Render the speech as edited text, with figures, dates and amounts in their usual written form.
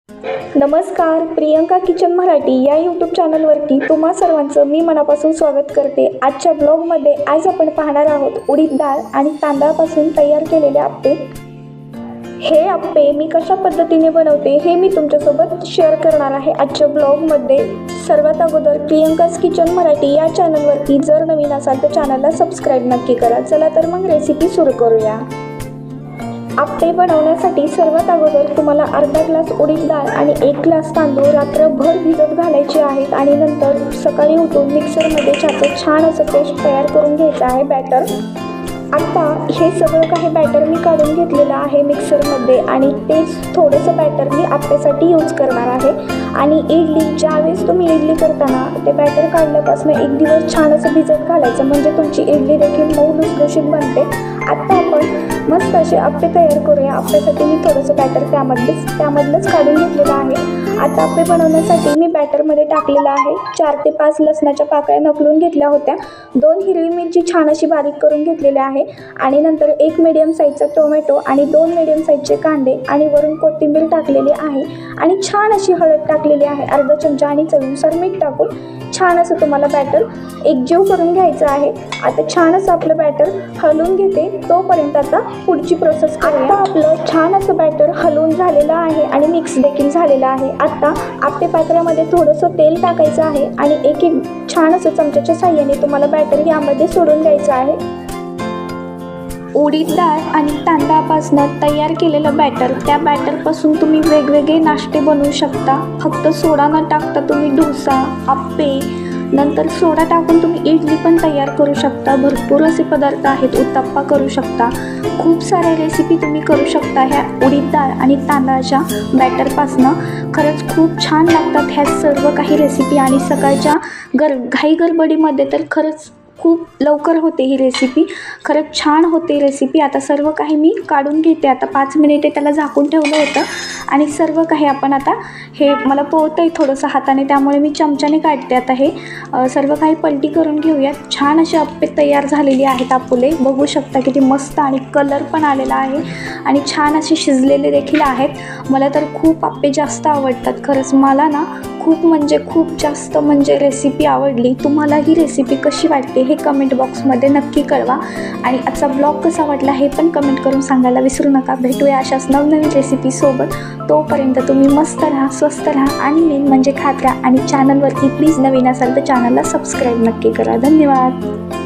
नमस्कार, प्रियंका किचन मराठी या यूट्यूब चॅनलवरती तुम्हा सर्वांचं मी मनापासून स्वागत करते। आजच्या ब्लॉगमध्ये आज आपण पाहणार आहोत उडीद डाळ आणि तांदळापासून तयार केलेले आप्पे। हे आप्पे मी कशा पद्धतीने बनवते हे मी तुमच्यासोबत शेअर करणार आहे आजच्या ब्लॉगमध्ये। सर्वात अगोदर प्रियंकाज किचन मराठी या चॅनलवरती जर नवीन असाल तर चॅनलला सबस्क्राईब नक्की करा। चला तर मग रेसिपी सुरू करूया। आप्पे बनवण्यासाठी सर्वात अगोदर तुम्हाला अर्धा ग्लास उडीद डाळ आणि 1 ग्लास तांदूळ रात्रभर भिजत घालायचे आहेत आणि नंतर सकाळी उठून मिक्सरमध्ये त्याचं छान असं पेस्ट तयार करून घ्यायचं आहे बॅटर। आता हे सगळं काही बॅटर मी काढून घेतलेलं आहे मिक्सरमध्ये आणि तेच थोडंसं बॅटर मी आप्प्यासाठी यूज करणार आहे। आणि इडली ज्यावेळेस तुम्ही इडली करताना ते बॅटर काढल्यापासून 1 दिवस छान असं भिजत घालायचं म्हणजे तुमची इडली देखील मऊ लुसलुशीत बनते। आता आपण मस्त असे आप्पे तयार करूया। आप्प्यासाठी मी थोडंसं बॅटर त्यामधलंच काढून घेतलेलं आहे। आता आप्पे बनवण्यासाठी मी बॅटरमध्ये टाकलेलं आहे 4 ते 5 लसणाच्या पाकळ्या नकलून घेतल्या होत्या, 2 हिरवी मिरची छान अशी बारीक करून घेतलेली आहे आणि नंतर 1 मीडियम साईजचा टोमॅटो आणि 2 मीडियम साईजचे कांदे आणि वरून कोथिंबीर टाकलेली आहे आणि छान अशी हळद टाकलेली आहे, अर्धा चमचा आणि चवीनुसार मीठ टाकून छान असं तुम्हाला बॅटर एकजीव करून घ्यायचं आहे। आता छान असं आपलं बॅटर हलवून घेते तोपर्यंत आता पुढची प्रोसेस करूया। आता आपलं छान असं बॅटर हलवून झालेलं आहे आणि मिक्स देखील झालेलं आहे। आता आप्पे पात्रामध्ये थोडंसं तेल टाकायचं आहे आणि एक छान असं चमच्याच्या साहाय्याने तुम्हाला बॅटर यामध्ये सोडून द्यायचं आहे। उडीद डाळ आणि तांदळापासून तयार केलेलं बॅटर, त्या बॅटरपासून तुम्ही वेगवेगळे नाश्ते बनवू शकता। फक्त सोडा न टाकता तुम्ही डोसा, आप्पे, नंतर सोडा टाकून तुम्ही इडली पण तयार करू शकता। भरपूर असे पदार्थ आहेत, उत्तप्पा करू शकता, खूप साऱ्या रेसिपी तुम्ही करू शकता ह्या उडीद डाळ आणि तांदळाच्या बॅटरपासनं। खरंच खूप छान लागतात ह्या सर्व काही रेसिपी आणि सकाळच्या घाई गडबडीमध्ये तर खरंच खूप लवकर होते ही रेसिपी, खरंच छान होते रेसिपी। आता सर्व काही मी काढून घेते। आता 5 मिनिटे त्याला झाकून ठेवलं होतं आणि सर्व काही आपण आता हे मला पोळतं आहे थोडंसं हाताने त्यामुळे मी चमच्याने काढते। आता हे सर्व काही पलटी करून घेऊयात। छान असे आप्पे तयार झालेले आहेत आपुले, बघू शकता किती मस्त आणि कलर पण आलेला आहे आणि छान असे शिजलेले देखील आहेत। मला तर खूप आप्पे जास्त आवडतात, खरंच मला ना खूप जास्त म्हणजे रेसिपी आवडली। तुम्हाला ही रेसिपी कशी वाटते हे कमेंट बॉक्समध्ये नक्की कळवा आणि आजचा ब्लॉग कसा वाटला हे पण कमेंट करून सांगायला विसरू नका। भेटूया अशाच नवनवीन रेसिपीसोबत, तोपर्यंत तुम्ही मस्त राहा, स्वस्त राहा आणि मेन म्हणजे खात राहा आणि चॅनलवरती प्लीज नवीन असाल तर चॅनलला सबस्क्राईब नक्की करा। धन्यवाद।